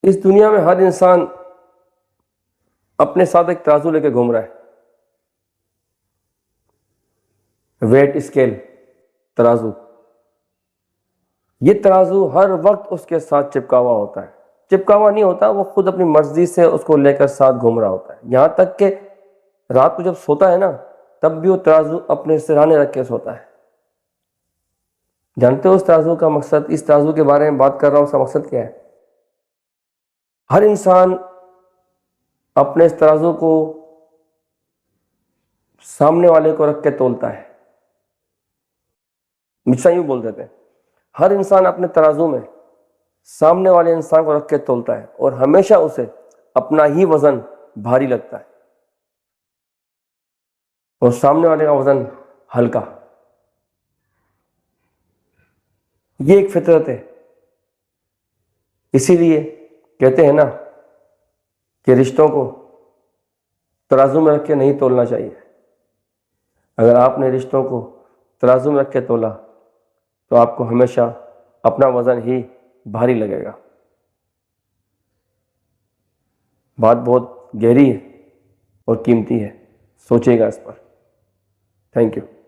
اس دنیا میں ہر انسان اپنے ساتھ ایک ترازو لے کے گھوم رہا ہے، ویٹ اسکیل، ترازو۔ یہ ترازو ہر وقت اس کے ساتھ چپکا ہوا ہوتا ہے، چپکا ہوا نہیں ہوتا، وہ خود اپنی مرضی سے اس کو لے کر ساتھ گھوم رہا ہوتا ہے، یہاں تک کہ رات کو جب سوتا ہے نا تب بھی وہ ترازو اپنے سرہانے رکھ کے سوتا ہے۔ جانتے ہو اس ترازو کا مقصد؟ اس ترازو کے بارے میں بات کر رہا ہوں، اس کا مقصد کیا ہے؟ ہر انسان اپنے اس ترازو کو سامنے والے کو رکھ کے تولتا ہے۔ مثلا یوں بول دیتے ہیں، ہر انسان اپنے ترازو میں سامنے والے انسان کو رکھ کے تولتا ہے اور ہمیشہ اسے اپنا ہی وزن بھاری لگتا ہے اور سامنے والے کا وزن ہلکا۔ یہ ایک فطرت ہے۔ اسی لیے کہتے ہیں نا کہ رشتوں کو ترازو میں رکھ کے نہیں تولنا چاہیے۔ اگر آپ نے رشتوں کو ترازو میں رکھ کے تولا تو آپ کو ہمیشہ اپنا وزن ہی بھاری لگے گا۔ بات بہت گہری ہے اور قیمتی ہے، سوچیے گا اس پر۔ Thank you.